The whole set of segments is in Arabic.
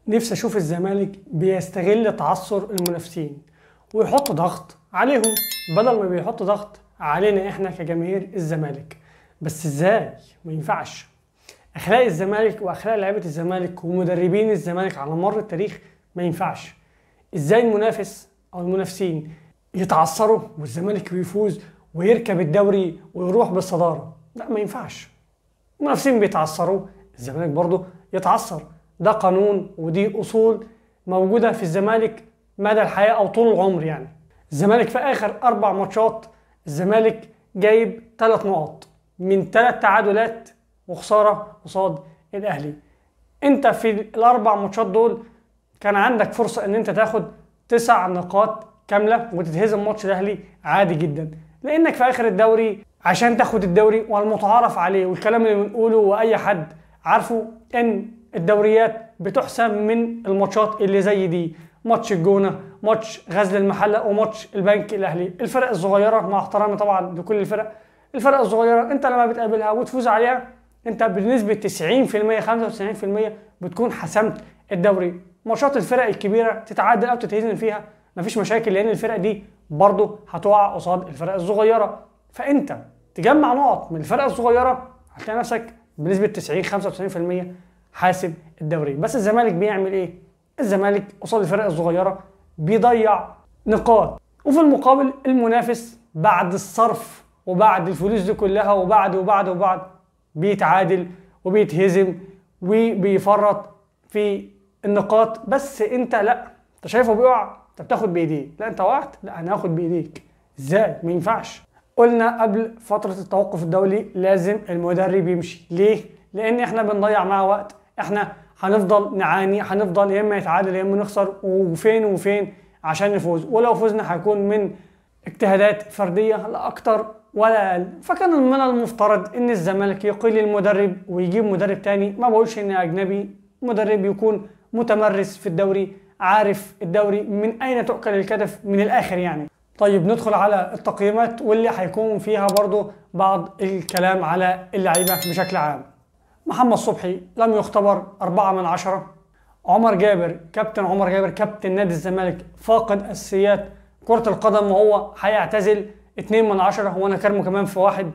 نفسي اشوف الزمالك بيستغل تعثر المنافسين ويحط ضغط عليهم بدل ما بيحط ضغط علينا احنا كجماهير الزمالك. بس ازاي؟ ما ينفعش. اخلاق الزمالك واخلاق لعيبه الزمالك ومدربين الزمالك على مر التاريخ ما ينفعش. ازاي المنافس او المنافسين يتعثروا والزمالك بيفوز ويركب الدوري ويروح بالصداره؟ لا، ما ينفعش. المنافسين بيتعثروا، الزمالك برضه يتعثر. ده قانون ودي اصول موجوده في الزمالك مدى الحياه او طول العمر. يعني الزمالك في اخر 4 ماتشات الزمالك جايب 3 نقط من 3 تعادلات وخساره قصاد الاهلي. انت في ال4 ماتشات دول كان عندك فرصه ان انت تاخد 9 نقاط كامله وتتهزم ماتش الاهلي عادي جدا، لانك في اخر الدوري عشان تاخد الدوري. والمتعارف عليه والكلام اللي بنقوله واي حد عارفه ان الدوريات بتحسم من الماتشات اللي زي دي: ماتش الجونه، ماتش غزل المحله، وماتش البنك الاهلي. الفرق الصغيره مع احترامي طبعا لكل الفرق الصغيره انت لما بتقابلها وتفوز عليها انت بنسبه 90% 95% بتكون حسمت الدوري. ماتشات الفرق الكبيره تتعادل او تتهزم فيها مفيش مشاكل، لان الفرق دي برضه هتقع قصاد الفرق الصغيره. فانت تجمع نقط من الفرق الصغيره هتلاقي نفسك بنسبه 90 95% حاسب الدوري. بس الزمالك بيعمل ايه؟ الزمالك قصاد الفرق الصغيره بيضيع نقاط، وفي المقابل المنافس بعد الصرف وبعد الفلوس دي كلها وبعد بيتعادل وبيتهزم وبيفرط في النقاط. بس انت لا، انت شايفه بيقع، انت بتاخد بايديه. لا، انت وقعت، لا انا هاخد بايديك. ازاي؟ ما ينفعش. قلنا قبل فتره التوقف الدولي لازم المدرب يمشي. ليه؟ لان احنا بنضيع معاه وقت. احنا هنفضل نعاني، هنفضل يا اما يتعادل يا اما نخسر، وفين عشان نفوز. ولو فزنا هيكون من اجتهادات فرديه لا اكتر ولا اقل. فكان من المفترض ان الزمالك يقيل المدرب ويجيب مدرب تاني. ما بقولش ان اجنبي، مدرب يكون متمرس في الدوري، عارف الدوري من اين تؤكل الكتف من الاخر يعني. طيب ندخل على التقييمات واللي هيكون فيها برضو بعض الكلام على اللعيبه بشكل عام. محمد صبحي لم يختبر 4/10. عمر جابر، كابتن عمر جابر كابتن نادي الزمالك، فاقد اساسيات كرة القدم وهو هيعتزل 2/10، وانا كرمه كمان في 1.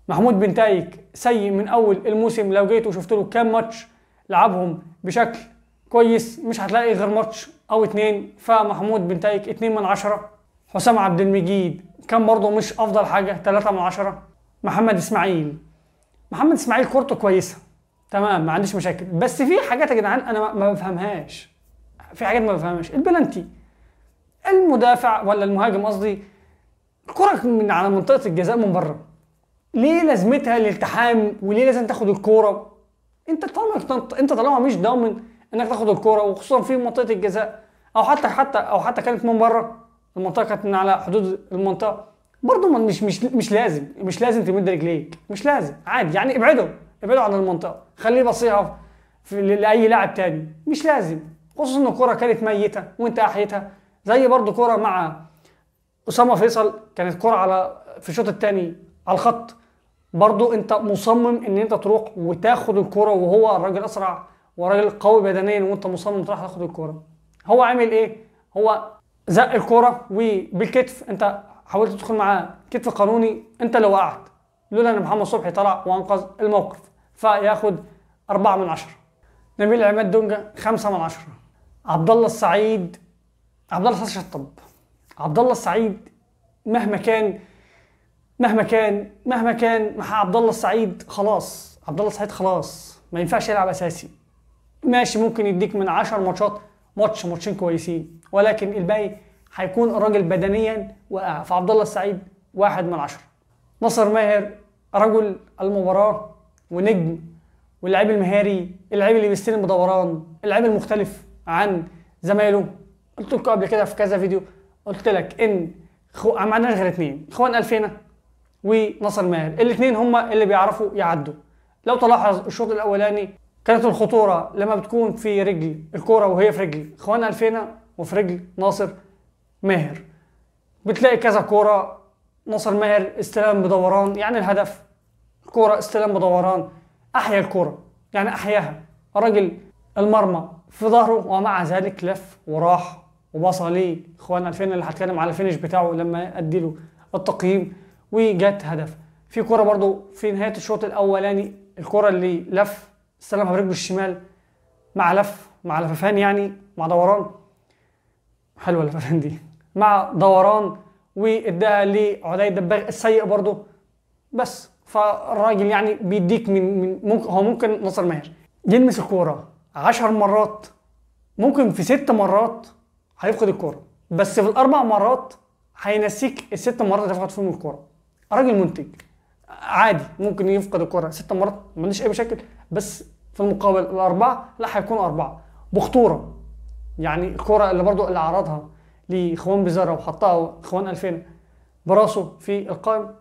محمود بنتايك سيء من اول الموسم. لو جيت وشفت له كام ماتش لعبهم بشكل كويس مش هتلاقي غير ماتش او 2. فمحمود بنتايك 2/10. حسام عبد المجيد كان برضه مش افضل حاجه، 3/10. محمد اسماعيل كورته كويسه تمام، ما عنديش مشاكل، بس في حاجات يا جدعان انا ما بفهمهاش. في حاجات ما بفهمهاش. البلانتي، المدافع ولا المهاجم قصدي، الكرة من على منطقة الجزاء من بره، ليه لازمتها الالتحام؟ وليه لازم تاخد الكورة؟ انت طالما مش ضامن انك تاخد الكورة، وخصوصا في منطقة الجزاء، او حتى كانت من بره المنطقة، كانت من على حدود المنطقة، برضه مش لازم تمد رجليك، مش لازم، عادي يعني. ابعدوا عن المنطقة، خليه بصيها لأي لاعب تاني، مش لازم. خصوصا ان الكورة كانت ميتة وانت احيتها. زي برضه كورة مع أسامة فيصل، كانت كرة في الشوط الثاني على الخط، برضو انت مصمم ان انت تروح وتاخد الكرة، وهو الراجل اسرع وراجل قوي بدنيا، وانت مصمم تروح تاخد الكرة. هو عامل ايه؟ هو زق الكرة وبالكتف، انت حاولت تدخل معاه كتف قانوني، انت اللي وقعت، لولا ان محمد صبحي طلع وانقذ الموقف فياخد 4/10. نبيل عماد دونجا 5/10. عبد الله السعيد شطب. عبد الله السعيد مهما كان مع عبد الله السعيد خلاص، ما ينفعش يلعب اساسي. ماشي، ممكن يديك من 10 ماتشات ماتشين كويسين، ولكن الباقي هيكون الراجل بدنيا واقع. فعبد الله السعيد 1/10. ناصر ماهر رجل المباراه ونجم، واللاعب المهاري، اللاعب اللي بيستلم بدوران، اللاعب المختلف عن زمايله. قلت لكم قبل كده في كذا فيديو، قلت لك ان ما عندناش غير 2، اخوان الفينا وناصر ماهر. الاثنين هما اللي بيعرفوا يعدوا. لو تلاحظ الشوط الاولاني كانت الخطوره لما بتكون في رجل الكوره وهي في رجل اخوان الفينا وفي رجل ناصر ماهر، بتلاقي كذا كوره ناصر ماهر استلام بدوران، يعني الهدف كوره استلام بدوران، احيا الكوره، يعني احياها. راجل المرمى في ظهره، ومع ذلك لف وراح وبصى ليه اخوان 2000 اللي هتكلم على الفينش بتاعه لما ادي له التقييم، وجت هدف. في كرة برضو في نهاية الشوط الاولاني، الكرة اللي لف استلمها برجله الشمال مع لففان، يعني مع دوران، حلوه اللففان دي، مع دوران، واداها لعلي الدباغ السيء برضو. بس فالراجل يعني بيديك من ممكن ناصر ماهر يلمس الكوره 10 مرات، ممكن في 6 مرات هيفقد الكوره، بس في الاربع مرات هينسيك الست مرات اللي فقد فيهم الكوره. راجل منتج عادي، ممكن يفقد الكوره 6 مرات ما عنديش اي مشاكل، بس في المقابل الاربعه لا، هيكونوا اربعه بخطوره. يعني الكوره اللي برضو اللي عرضها لاخوان بزارة وحطها اخوان 2000 براسه في القائم،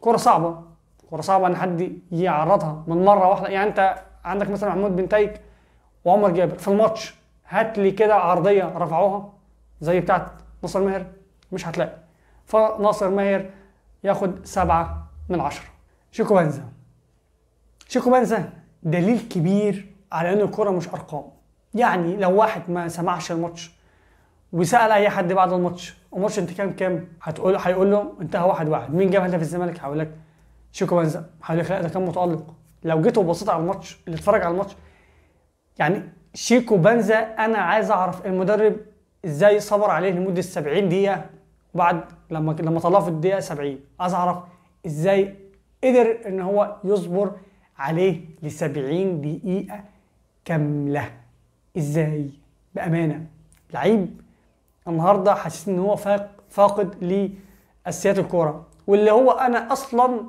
كوره صعبه ان حد يعرضها من مره واحده. يعني انت عندك مثلا محمود بن تايك وعمر جابر في الماتش، هات لي كده عرضيه رفعوها زي بتاعت ناصر ماهر، مش هتلاقي. فناصر ماهر ياخد 7/10. شيكو بنزا دليل كبير على ان الكوره مش ارقام. يعني لو واحد ما سمعش الماتش وسال اي حد بعد الماتش انت كام، هيقول له انتهى 1-1. مين جاب هدف الزمالك؟ هيقول لك شيكو بنزا. هيقول لك لا ده كان متالق. لو جيت وبصيت على الماتش، اللي اتفرج على الماتش، يعني شيكو بنزا انا عايز اعرف المدرب ازاي صبر عليه لمده 70 دقيقه، وبعد لما طلعه في الدقيقه 70 عايز اعرف ازاي قدر ان هو يصبر عليه ل70 دقيقه كامله. ازاي؟ بامانه لعيب النهارده حاسس ان هو فاقد لاساسيات الكوره، واللي هو انا اصلا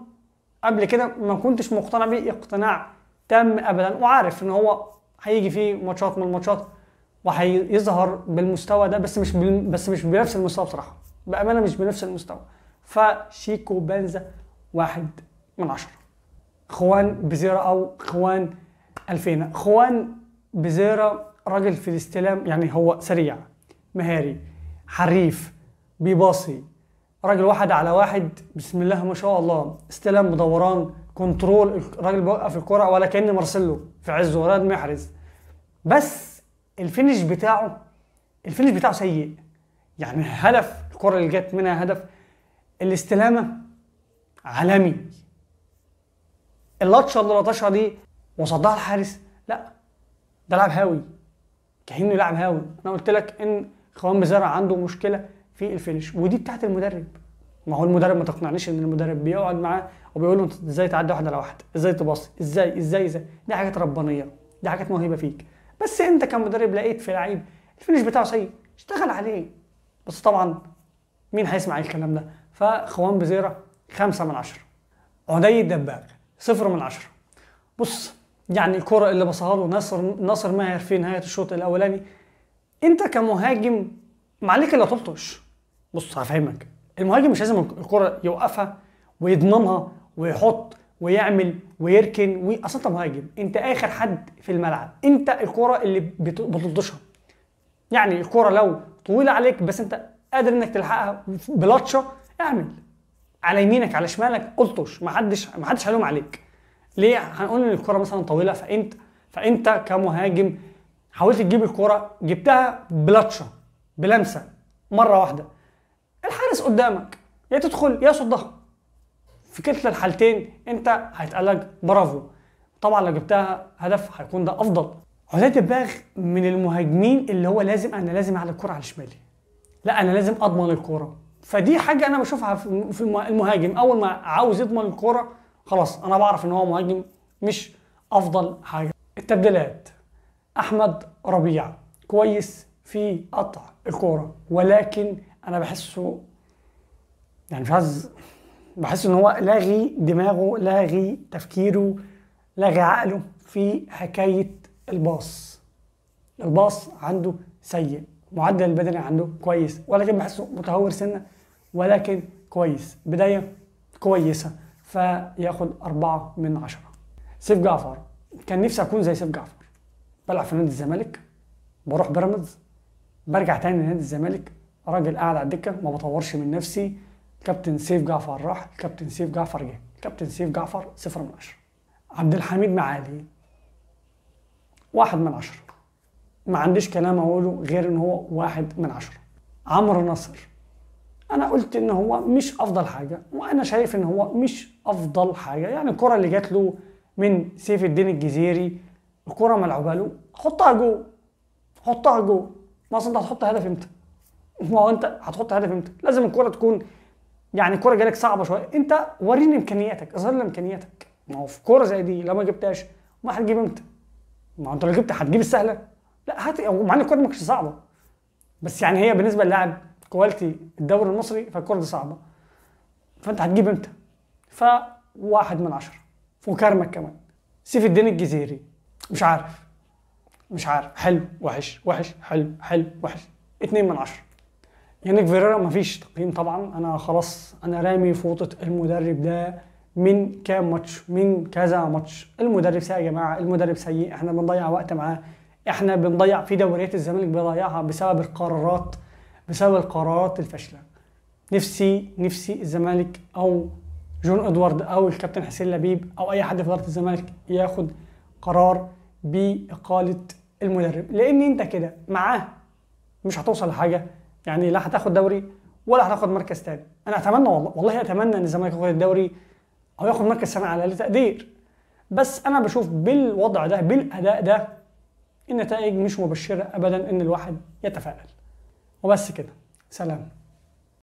قبل كده ما كنتش مقتنع بيه اقتناع تام ابدا، وعارف ان هو هيجي فيه ماتشات من الماتشات وهيظهر بالمستوى ده، بس مش بنفس المستوى بصراحه، بامانه مش بنفس المستوى. فشيكو بنزا 1/10. خوان بزيرة او خوان 2000. خوان بزيرة راجل في الاستلام، يعني هو سريع مهاري حريف بيباصي، راجل 1-على-1 بسم الله ما شاء الله، استلام بدوران كنترول، الراجل بيوقف الكرة ولا كأن مارسيلو في عزه ولا محرز. بس الفينش بتاعه سيء. يعني هدف الكرة اللي جت منها هدف، الاستلامة عالمي، اللطشه اللي لطشها دي وصدها الحارس، لا ده لاعب هاوي، كأنه لاعب هاوي. انا قلت لك ان خوان بزارع عنده مشكله في الفينش، ودي بتاعت المدرب. ما هو المدرب ما تقنعنيش ان المدرب بيقعد معاه وبيقول له انت ازاي تعدي 1-على-1، ازاي تباصي، ازاي دي حاجات ربانيه، دي حاجات موهبه فيك. بس انت كمدرب لقيت في لعيب الفينش بتاعه سيء، اشتغل عليه. بس طبعا مين هيسمع الكلام ده؟ فخوان بزيرة 5/10. عدي الدباغ 0/10. بص، يعني الكرة اللي بصها له ناصر ماهر في نهاية الشوط الأولاني، أنت كمهاجم ما عليك إلا تلطش. بص هفهمك، المهاجم مش لازم الكرة يوقفها ويضمنها ويحط ويعمل ويركن أصل أنت مهاجم، أنت آخر حد في الملعب، أنت الكرة اللي بتلطشها. يعني الكرة لو طويلة عليك بس أنت قادر إنك تلحقها بلطشة، اعمل على يمينك على شمالك الطش، ما حدش هيلوم عليك. ليه؟ هنقول ان الكرة مثلا طويله، فانت كمهاجم حاولت تجيب الكرة، جبتها بلطشه بلمسه مره واحده، الحارس قدامك يا تدخل يا صدها، في كلتا الحالتين انت هيتقال لك برافو. طبعا لو جبتها هدف هيكون ده افضل. عدي الدباغ من المهاجمين اللي هو انا لازم اعلى الكرة على شمالي، لا انا لازم اضمن الكرة. فدي حاجه انا بشوفها في المهاجم، اول ما عاوز يضمن الكرة خلاص انا بعرف ان هو مهاجم مش افضل حاجه. التبديلات، احمد ربيع كويس في قطع الكوره، ولكن انا بحسه يعني مش عايز، بحس ان هو لاغي دماغه، لاغي تفكيره، لاغي عقله في حكايه الباص عنده سيء، معدل البدني عنده كويس ولكن بحسه متهور سنه، ولكن كويس، بدايه كويسه، فياخد 4/10. سيف جعفر، كان نفسي اكون زي سيف جعفر، بلعب في نادي الزمالك، بروح بيراميدز، برجع تاني لنادي الزمالك، راجل قاعد على الدكه ما بطورش من نفسي. كابتن سيف جعفر راح، كابتن سيف جعفر جه، كابتن سيف جعفر 0/10. عبد الحميد معالي 1/10. ما عنديش كلام اقوله غير ان هو 1/10. عمرو نصر، انا قلت ان هو مش افضل حاجه، وانا شايف ان هو مش افضل حاجه. يعني الكره اللي جات له من سيف الدين الجزيري، الكره ملعوبه له، حطها جول، حطها جول. ما اصل انت هتحط هدف امتى؟ ما هو انت هتحط هدف امتى؟ لازم الكره تكون، يعني الكره جالك صعبه شويه، انت وريني امكانياتك، اظهر لي امكانياتك. ما هو في كوره زي دي لو ما جبتهاش ما هتجيب امتى؟ ما هو انت لو جبت هتجيب السهله؟ لا هات، مع ان الكوره ما كانتش صعبه، بس يعني هي بالنسبه للاعب كواليتي الدوري المصري فالكوره دي صعبه، فانت هتجيب امتى؟ ف1/10. وكرمك كمان سيف الدين الجزيري، مش عارف، مش عارف، حلو وحش، وحش حلو، حلو وحش، 2/10. يانيك فيريرا مفيش تقييم طبعا، انا خلاص انا رامي فوطة المدرب ده من كام ماتش، من كذا ماتش. المدرب سيء يا جماعه، المدرب سيء، احنا بنضيع وقت معاه، احنا بنضيع في دوريات الزمالك بيضيعها بسبب القرارات، بسبب القرارات الفاشله. نفسي الزمالك او جون ادوارد او الكابتن حسين لبيب او اي حد في اداره الزمالك ياخد قرار باقاله المدرب، لان انت كده معاه مش هتوصل لحاجه. يعني لا هتاخد دوري ولا هتاخد مركز تاني. انا اتمنى والله اتمنى ان الزمالك ياخد الدوري او ياخد مركز ثاني على الاقل تقدير، بس انا بشوف بالوضع ده بالاداء ده النتائج مش مبشره ابدا ان الواحد يتفائل. وبس كده، سلام.